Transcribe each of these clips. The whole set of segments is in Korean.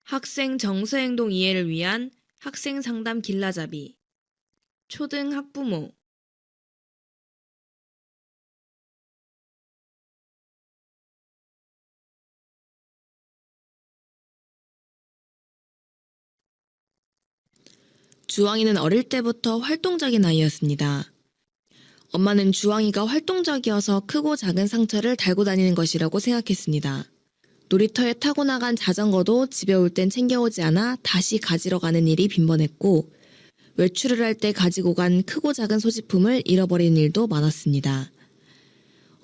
학생 정서행동 이해를 위한 학생 상담 길라잡이. 초등 학부모. 주황이는 어릴 때부터 활동적인 아이였습니다. 엄마는 주황이가 활동적이어서 크고 작은 상처를 달고 다니는 것이라고 생각했습니다. 놀이터에 타고 나간 자전거도 집에 올 땐 챙겨오지 않아 다시 가지러 가는 일이 빈번했고, 외출을 할 때 가지고 간 크고 작은 소지품을 잃어버리는 일도 많았습니다.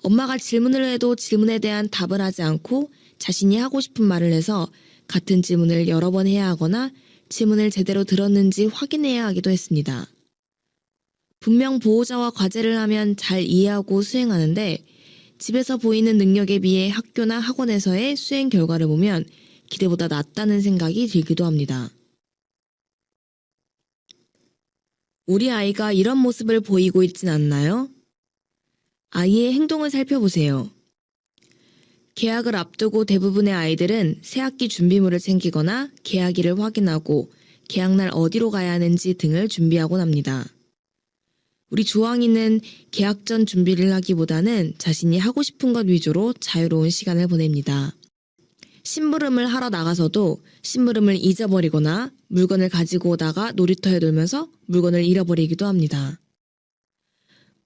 엄마가 질문을 해도 질문에 대한 답을 하지 않고 자신이 하고 싶은 말을 해서 같은 질문을 여러 번 해야 하거나 질문을 제대로 들었는지 확인해야 하기도 했습니다. 분명 보호자와 과제를 하면 잘 이해하고 수행하는데 집에서 보이는 능력에 비해 학교나 학원에서의 수행 결과를 보면 기대보다 낫다는 생각이 들기도 합니다. 우리 아이가 이런 모습을 보이고 있진 않나요? 아이의 행동을 살펴보세요. 개학을 앞두고 대부분의 아이들은 새학기 준비물을 챙기거나 개학일을 확인하고 개학날 어디로 가야 하는지 등을 준비하곤 합니다. 우리 주황이는 개학 전 준비를 하기보다는 자신이 하고 싶은 것 위주로 자유로운 시간을 보냅니다. 심부름을 하러 나가서도 심부름을 잊어버리거나 물건을 가지고 오다가 놀이터에 놀면서 물건을 잃어버리기도 합니다.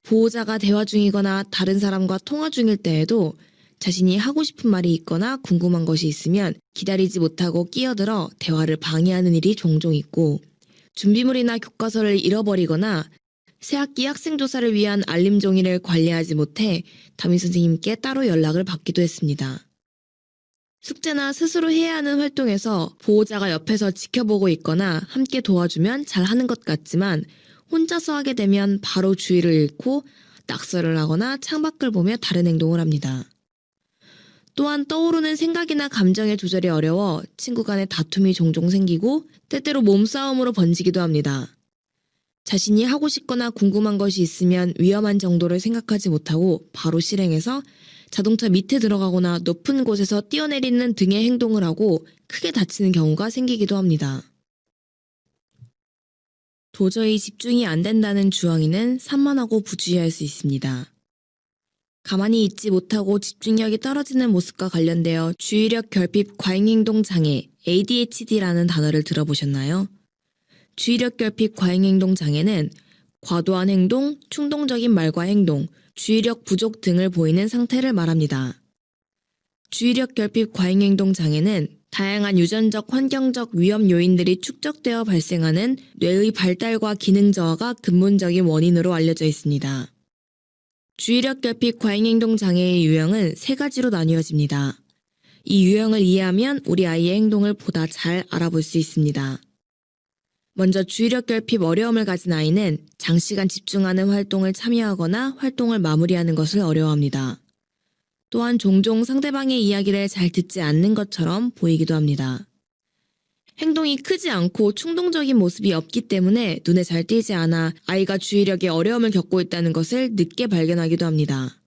보호자가 대화 중이거나 다른 사람과 통화 중일 때에도 자신이 하고 싶은 말이 있거나 궁금한 것이 있으면 기다리지 못하고 끼어들어 대화를 방해하는 일이 종종 있고, 준비물이나 교과서를 잃어버리거나 새학기 학생조사를 위한 알림 종이를 관리하지 못해 담임선생님께 따로 연락을 받기도 했습니다. 숙제나 스스로 해야 하는 활동에서 보호자가 옆에서 지켜보고 있거나 함께 도와주면 잘하는 것 같지만 혼자서 하게 되면 바로 주의를 잃고 낙서를 하거나 창밖을 보며 다른 행동을 합니다. 또한 떠오르는 생각이나 감정의 조절이 어려워 친구 간의 다툼이 종종 생기고 때때로 몸싸움으로 번지기도 합니다. 자신이 하고 싶거나 궁금한 것이 있으면 위험한 정도를 생각하지 못하고 바로 실행해서 자동차 밑에 들어가거나 높은 곳에서 뛰어내리는 등의 행동을 하고 크게 다치는 경우가 생기기도 합니다. 도저히 집중이 안 된다는 주황이는 산만하고 부주의할 수 있습니다. 가만히 있지 못하고 집중력이 떨어지는 모습과 관련되어 주의력 결핍 과잉행동 장애 ADHD라는 단어를 들어보셨나요? 주의력 결핍 과잉행동 장애는 과도한 행동, 충동적인 말과 행동, 주의력 부족 등을 보이는 상태를 말합니다. 주의력 결핍 과잉행동 장애는 다양한 유전적, 환경적 위험 요인들이 축적되어 발생하는 뇌의 발달과 기능 저하가 근본적인 원인으로 알려져 있습니다. 주의력 결핍 과잉행동 장애의 유형은 세 가지로 나뉘어집니다. 이 유형을 이해하면 우리 아이의 행동을 보다 잘 알아볼 수 있습니다. 먼저 주의력 결핍 어려움을 가진 아이는 장시간 집중하는 활동을 참여하거나 활동을 마무리하는 것을 어려워합니다. 또한 종종 상대방의 이야기를 잘 듣지 않는 것처럼 보이기도 합니다. 행동이 크지 않고 충동적인 모습이 없기 때문에 눈에 잘 띄지 않아 아이가 주의력에 어려움을 겪고 있다는 것을 늦게 발견하기도 합니다.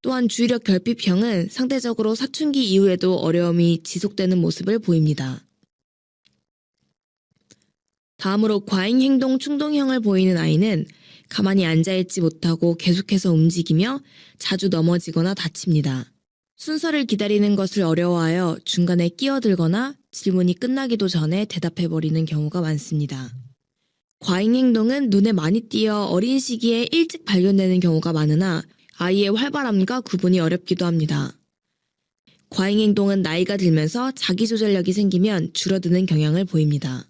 또한 주의력 결핍형은 상대적으로 사춘기 이후에도 어려움이 지속되는 모습을 보입니다. 다음으로 과잉행동 충동형을 보이는 아이는 가만히 앉아있지 못하고 계속해서 움직이며 자주 넘어지거나 다칩니다. 순서를 기다리는 것을 어려워하여 중간에 끼어들거나 질문이 끝나기도 전에 대답해버리는 경우가 많습니다. 과잉행동은 눈에 많이 띄어 어린 시기에 일찍 발견되는 경우가 많으나 아이의 활발함과 구분이 어렵기도 합니다. 과잉행동은 나이가 들면서 자기조절력이 생기면 줄어드는 경향을 보입니다.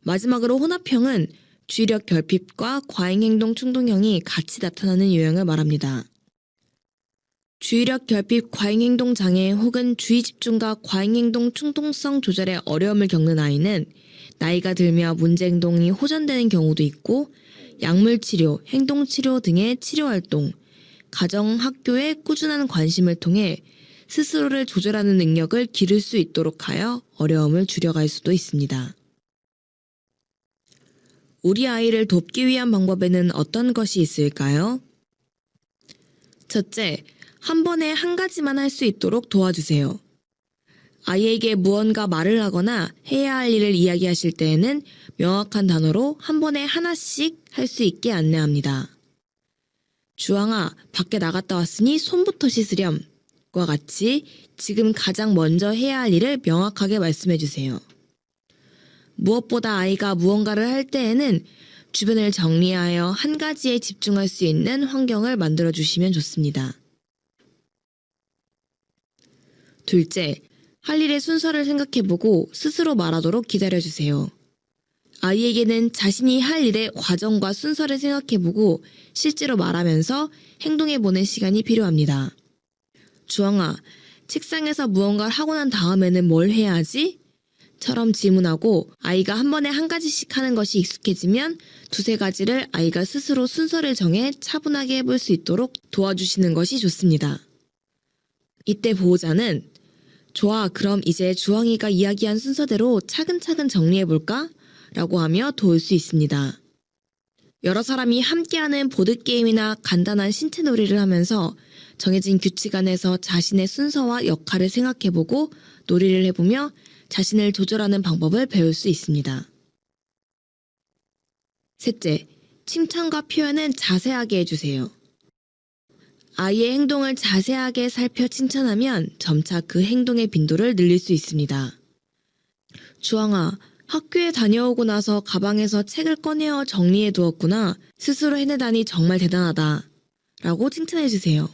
마지막으로 혼합형은 주의력 결핍과 과잉행동 충동형이 같이 나타나는 유형을 말합니다. 주의력 결핍 과잉행동 장애 혹은 주의집중과 과잉행동 충동성 조절에 어려움을 겪는 아이는 나이가 들며 문제행동이 호전되는 경우도 있고 약물치료, 행동치료 등의 치료활동, 가정, 학교에 꾸준한 관심을 통해 스스로를 조절하는 능력을 기를 수 있도록 하여 어려움을 줄여갈 수도 있습니다. 우리 아이를 돕기 위한 방법에는 어떤 것이 있을까요? 첫째, 한 번에 한 가지만 할 수 있도록 도와주세요. 아이에게 무언가 말을 하거나 해야 할 일을 이야기하실 때에는 명확한 단어로 한 번에 하나씩 할 수 있게 안내합니다. 주황아, 밖에 나갔다 왔으니 손부터 씻으렴. 과 같이 지금 가장 먼저 해야 할 일을 명확하게 말씀해 주세요. 무엇보다 아이가 무언가를 할 때에는 주변을 정리하여 한 가지에 집중할 수 있는 환경을 만들어 주시면 좋습니다. 둘째, 할 일의 순서를 생각해보고 스스로 말하도록 기다려주세요. 아이에게는 자신이 할 일의 과정과 순서를 생각해보고 실제로 말하면서 행동해보는 시간이 필요합니다. 주황아, 책상에서 무언가를 하고 난 다음에는 뭘 해야 하지? 처럼 질문하고 아이가 한 번에 한 가지씩 하는 것이 익숙해지면 두세 가지를 아이가 스스로 순서를 정해 차분하게 해볼 수 있도록 도와주시는 것이 좋습니다. 이때 보호자는 좋아, 그럼 이제 주황이가 이야기한 순서대로 차근차근 정리해볼까? 라고 하며 도울 수 있습니다. 여러 사람이 함께하는 보드게임이나 간단한 신체 놀이를 하면서 정해진 규칙 안에서 자신의 순서와 역할을 생각해보고 놀이를 해보며 자신을 조절하는 방법을 배울 수 있습니다. 셋째, 칭찬과 표현은 자세하게 해주세요. 아이의 행동을 자세하게 살펴 칭찬하면 점차 그 행동의 빈도를 늘릴 수 있습니다. 주황아, 학교에 다녀오고 나서 가방에서 책을 꺼내어 정리해 두었구나. 스스로 해내다니 정말 대단하다. 라고 칭찬해주세요.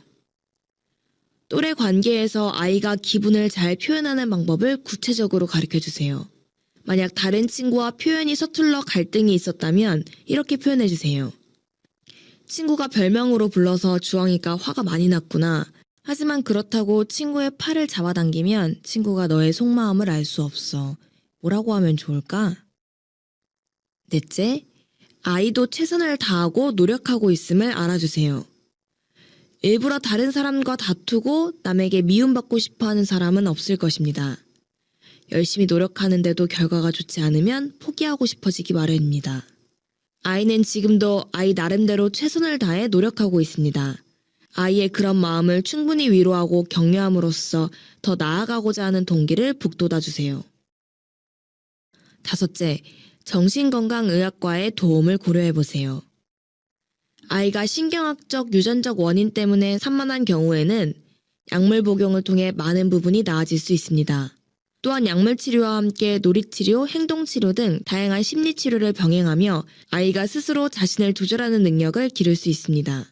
또래 관계에서 아이가 기분을 잘 표현하는 방법을 구체적으로 가르쳐주세요. 만약 다른 친구와 표현이 서툴러 갈등이 있었다면 이렇게 표현해주세요. 친구가 별명으로 불러서 주황이가 화가 많이 났구나. 하지만 그렇다고 친구의 팔을 잡아당기면 친구가 너의 속마음을 알 수 없어. 뭐라고 하면 좋을까? 넷째, 아이도 최선을 다하고 노력하고 있음을 알아주세요. 일부러 다른 사람과 다투고 남에게 미움받고 싶어하는 사람은 없을 것입니다. 열심히 노력하는데도 결과가 좋지 않으면 포기하고 싶어지기 마련입니다. 아이는 지금도 아이 나름대로 최선을 다해 노력하고 있습니다. 아이의 그런 마음을 충분히 위로하고 격려함으로써 더 나아가고자 하는 동기를 북돋아주세요. 다섯째, 정신건강의학과의 도움을 고려해보세요. 아이가 신경학적 유전적 원인 때문에 산만한 경우에는 약물 복용을 통해 많은 부분이 나아질 수 있습니다. 또한 약물 치료와 함께 놀이치료, 행동치료 등 다양한 심리치료를 병행하며 아이가 스스로 자신을 조절하는 능력을 기를 수 있습니다.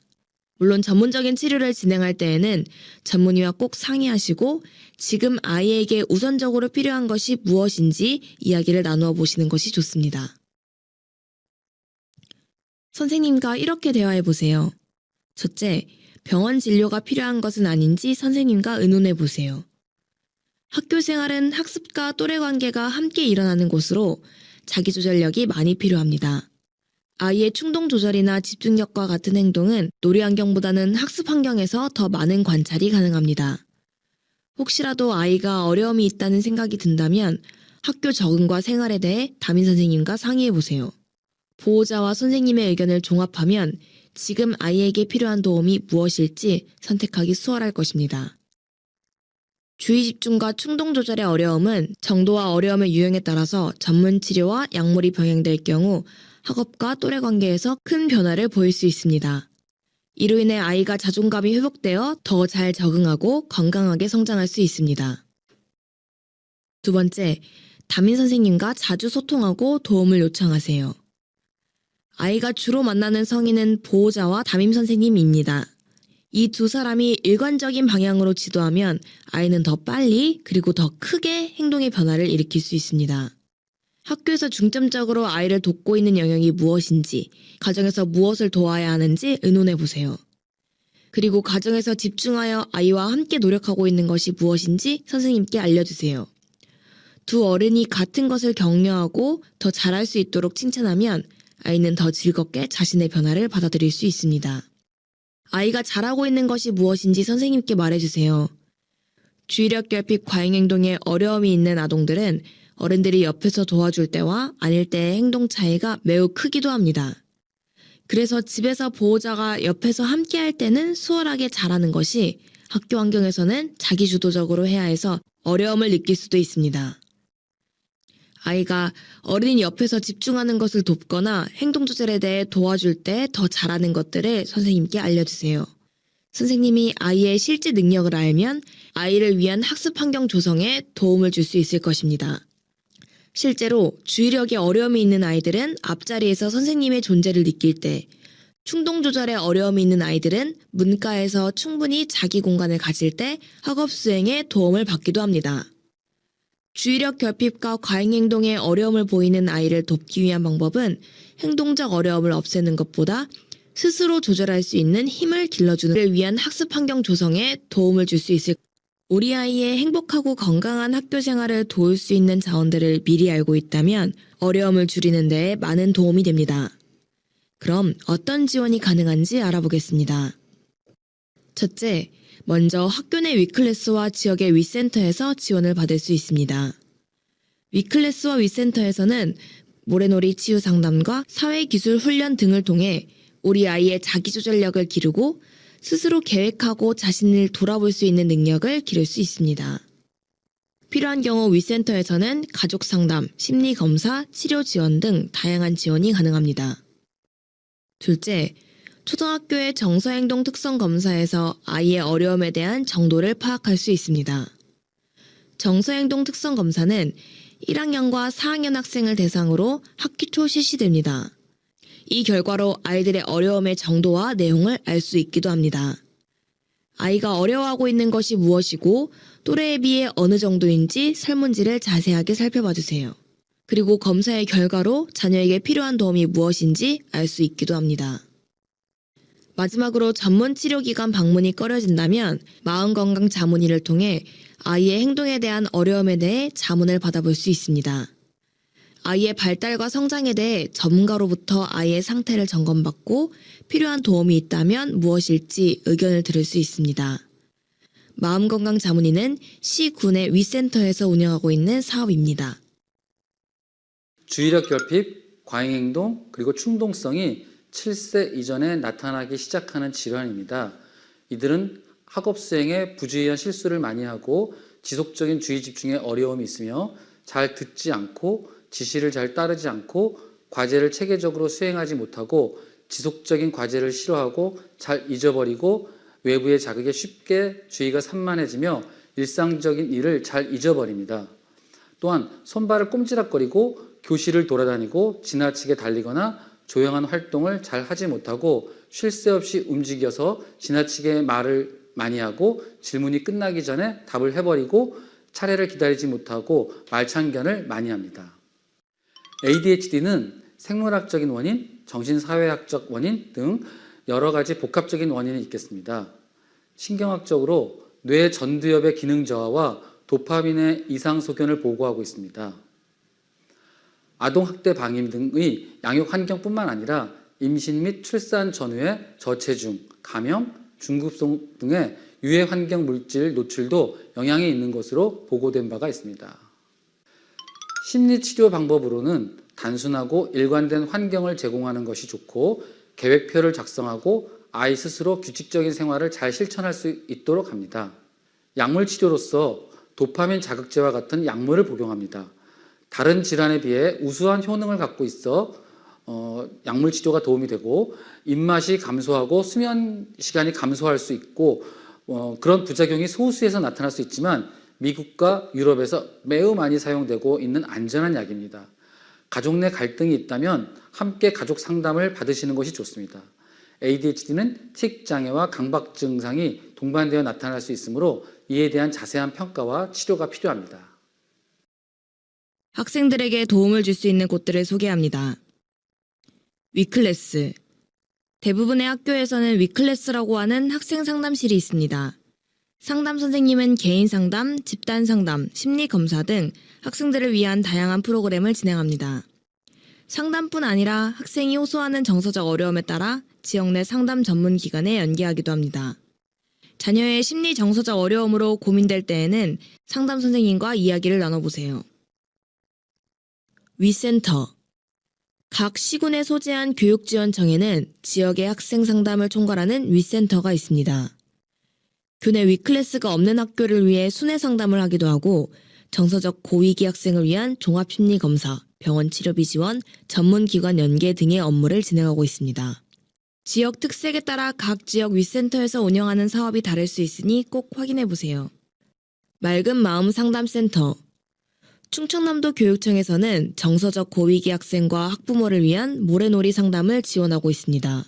물론 전문적인 치료를 진행할 때에는 전문의와 꼭 상의하시고 지금 아이에게 우선적으로 필요한 것이 무엇인지 이야기를 나누어 보시는 것이 좋습니다. 선생님과 이렇게 대화해 보세요. 첫째, 병원 진료가 필요한 것은 아닌지 선생님과 의논해 보세요. 학교 생활은 학습과 또래 관계가 함께 일어나는 곳으로 자기조절력이 많이 필요합니다. 아이의 충동 조절이나 집중력과 같은 행동은 놀이 환경보다는 학습 환경에서 더 많은 관찰이 가능합니다. 혹시라도 아이가 어려움이 있다는 생각이 든다면 학교 적응과 생활에 대해 담임 선생님과 상의해 보세요. 보호자와 선생님의 의견을 종합하면 지금 아이에게 필요한 도움이 무엇일지 선택하기 수월할 것입니다. 주의 집중과 충동 조절의 어려움은 정도와 어려움의 유형에 따라서 전문 치료와 약물이 병행될 경우 학업과 또래 관계에서 큰 변화를 보일 수 있습니다. 이로 인해 아이가 자존감이 회복되어 더 잘 적응하고 건강하게 성장할 수 있습니다. 두 번째, 담임 선생님과 자주 소통하고 도움을 요청하세요. 아이가 주로 만나는 성인은 보호자와 담임 선생님입니다. 이 두 사람이 일관적인 방향으로 지도하면 아이는 더 빨리 그리고 더 크게 행동의 변화를 일으킬 수 있습니다. 학교에서 중점적으로 아이를 돕고 있는 영역이 무엇인지, 가정에서 무엇을 도와야 하는지 의논해 보세요. 그리고 가정에서 집중하여 아이와 함께 노력하고 있는 것이 무엇인지 선생님께 알려주세요. 두 어른이 같은 것을 격려하고 더 잘할 수 있도록 칭찬하면 아이는 더 즐겁게 자신의 변화를 받아들일 수 있습니다. 아이가 잘하고 있는 것이 무엇인지 선생님께 말해주세요. 주의력 결핍 과잉 행동에 어려움이 있는 아동들은 어른들이 옆에서 도와줄 때와 아닐 때의 행동 차이가 매우 크기도 합니다. 그래서 집에서 보호자가 옆에서 함께 할 때는 수월하게 잘하는 것이 학교 환경에서는 자기주도적으로 해야 해서 어려움을 느낄 수도 있습니다. 아이가 어린이 옆에서 집중하는 것을 돕거나 행동 조절에 대해 도와줄 때 더 잘하는 것들을 선생님께 알려주세요. 선생님이 아이의 실제 능력을 알면 아이를 위한 학습 환경 조성에 도움을 줄 수 있을 것입니다. 실제로 주의력에 어려움이 있는 아이들은 앞자리에서 선생님의 존재를 느낄 때, 충동 조절에 어려움이 있는 아이들은 문가에서 충분히 자기 공간을 가질 때 학업 수행에 도움을 받기도 합니다. 주의력 결핍과 과잉 행동에 어려움을 보이는 아이를 돕기 위한 방법은 행동적 어려움을 없애는 것보다 스스로 조절할 수 있는 힘을 길러주는 를 위한 학습 환경 조성에 도움을 줄 수 있을 것입니다. 우리 아이의 행복하고 건강한 학교 생활을 도울 수 있는 자원들을 미리 알고 있다면 어려움을 줄이는 데 많은 도움이 됩니다. 그럼 어떤 지원이 가능한지 알아보겠습니다. 첫째, 먼저 학교 내 위클래스와 지역의 위센터에서 지원을 받을 수 있습니다. 위클래스와 위센터에서는 모래놀이 치유 상담과 사회기술 훈련 등을 통해 우리 아이의 자기조절력을 기르고 스스로 계획하고 자신을 돌아볼 수 있는 능력을 기를 수 있습니다. 필요한 경우 위센터에서는 가족 상담, 심리 검사, 치료 지원 등 다양한 지원이 가능합니다. 둘째, 초등학교의 정서행동 특성 검사에서 아이의 어려움에 대한 정도를 파악할 수 있습니다. 정서행동 특성 검사는 1학년과 4학년 학생을 대상으로 학기 초 실시됩니다. 이 결과로 아이들의 어려움의 정도와 내용을 알 수 있기도 합니다. 아이가 어려워하고 있는 것이 무엇이고 또래에 비해 어느 정도인지 설문지를 자세하게 살펴봐 주세요. 그리고 검사의 결과로 자녀에게 필요한 도움이 무엇인지 알 수 있기도 합니다. 마지막으로 전문 치료기관 방문이 꺼려진다면 마음건강 자문의를 통해 아이의 행동에 대한 어려움에 대해 자문을 받아볼 수 있습니다. 아이의 발달과 성장에 대해 전문가로부터 아이의 상태를 점검받고 필요한 도움이 있다면 무엇일지 의견을 들을 수 있습니다. 마음건강 자문의는 시군의 위센터에서 운영하고 있는 사업입니다. 주의력 결핍, 과잉행동, 그리고 충동성이 7세 이전에 나타나기 시작하는 질환입니다. 이들은 학업 수행에 부주의한 실수를 많이 하고 지속적인 주의 집중에 어려움이 있으며 잘 듣지 않고 지시를 잘 따르지 않고 과제를 체계적으로 수행하지 못하고 지속적인 과제를 싫어하고 잘 잊어버리고 외부의 자극에 쉽게 주의가 산만해지며 일상적인 일을 잘 잊어버립니다. 또한 손발을 꼼지락거리고 교실을 돌아다니고 지나치게 달리거나 조용한 활동을 잘 하지 못하고 쉴 새 없이 움직여서 지나치게 말을 많이 하고 질문이 끝나기 전에 답을 해버리고 차례를 기다리지 못하고 말참견을 많이 합니다. ADHD는 생물학적인 원인, 정신사회학적 원인 등 여러 가지 복합적인 원인이 있겠습니다. 신경학적으로 뇌 전두엽의 기능 저하와 도파민의 이상 소견을 보고하고 있습니다. 아동학대 방임 등의 양육 환경뿐만 아니라 임신 및 출산 전후의 저체중, 감염, 중급성 등의 유해 환경 물질 노출도 영향이 있는 것으로 보고된 바가 있습니다. 심리치료 방법으로는 단순하고 일관된 환경을 제공하는 것이 좋고 계획표를 작성하고 아이 스스로 규칙적인 생활을 잘 실천할 수 있도록 합니다. 약물치료로서 도파민 자극제와 같은 약물을 복용합니다. 다른 질환에 비해 우수한 효능을 갖고 있어 약물치료가 도움이 되고 입맛이 감소하고 수면 시간이 감소할 수 있고 그런 부작용이 소수에서 나타날 수 있지만 미국과 유럽에서 매우 많이 사용되고 있는 안전한 약입니다. 가족 내 갈등이 있다면 함께 가족 상담을 받으시는 것이 좋습니다. ADHD는 틱 장애와 강박 증상이 동반되어 나타날 수 있으므로 이에 대한 자세한 평가와 치료가 필요합니다. 학생들에게 도움을 줄 수 있는 곳들을 소개합니다. 위클래스. 대부분의 학교에서는 위클래스라고 하는 학생 상담실이 있습니다. 상담 선생님은 개인 상담, 집단 상담, 심리 검사 등 학생들을 위한 다양한 프로그램을 진행합니다. 상담뿐 아니라 학생이 호소하는 정서적 어려움에 따라 지역 내 상담 전문 기관에 연계하기도 합니다. 자녀의 심리 정서적 어려움으로 고민될 때에는 상담 선생님과 이야기를 나눠보세요. 위센터. 각 시군에 소재한 교육지원청에는 지역의 학생 상담을 총괄하는 위센터가 있습니다. 교내 위클래스가 없는 학교를 위해 순회 상담을 하기도 하고 정서적 고위기 학생을 위한 종합심리검사, 병원 치료비 지원, 전문기관 연계 등의 업무를 진행하고 있습니다. 지역 특색에 따라 각 지역 윗센터에서 운영하는 사업이 다를 수 있으니 꼭 확인해보세요. 맑은 마음 상담센터. 충청남도 교육청에서는 정서적 고위기 학생과 학부모를 위한 모래놀이 상담을 지원하고 있습니다.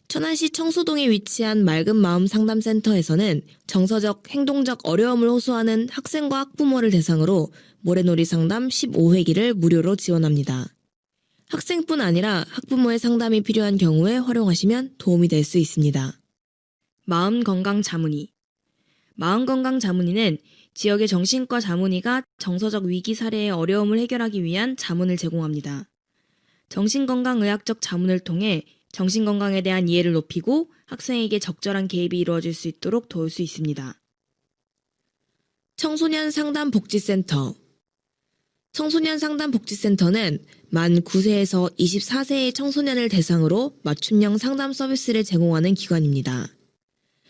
천안시 청소동에 위치한 맑은 마음 상담센터에서는 정서적, 행동적 어려움을 호소하는 학생과 학부모를 대상으로 모래놀이 상담 15회기를 무료로 지원합니다. 학생뿐 아니라 학부모의 상담이 필요한 경우에 활용하시면 도움이 될 수 있습니다. 마음건강자문위. 마음건강자문위는 지역의 정신과 자문위가 정서적 위기 사례의 어려움을 해결하기 위한 자문을 제공합니다. 정신건강의학적 자문을 통해 정신건강에 대한 이해를 높이고 학생에게 적절한 개입이 이루어질 수 있도록 도울 수 있습니다. 청소년 상담복지센터. 청소년 상담복지센터는 만 9세에서 24세의 청소년을 대상으로 맞춤형 상담 서비스를 제공하는 기관입니다.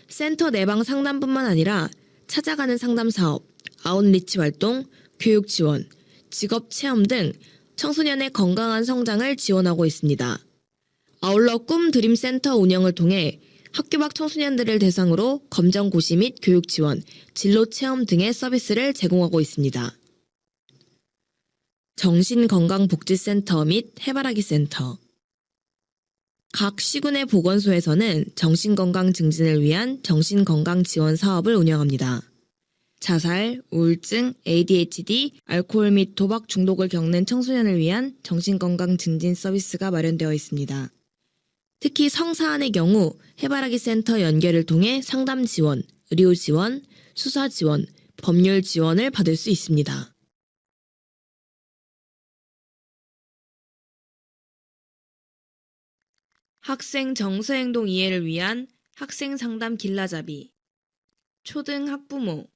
센터 내방 상담뿐만 아니라 찾아가는 상담 사업, 아웃리치 활동, 교육 지원, 직업 체험 등 청소년의 건강한 성장을 지원하고 있습니다. 아울러 꿈드림센터 운영을 통해 학교 밖 청소년들을 대상으로 검정 고시 및 교육 지원, 진로 체험 등의 서비스를 제공하고 있습니다. 정신건강복지센터 및 해바라기 센터. 각 시군의 보건소에서는 정신건강 증진을 위한 정신건강 지원 사업을 운영합니다. 자살, 우울증, ADHD, 알코올 및 도박 중독을 겪는 청소년을 위한 정신건강 증진 서비스가 마련되어 있습니다. 특히 성사안의 경우 해바라기 센터 연계를 통해 상담 지원, 의료 지원, 수사 지원, 법률 지원을 받을 수 있습니다. 학생 정서행동 이해를 위한 학생 상담 길라잡이. 초등 학부모.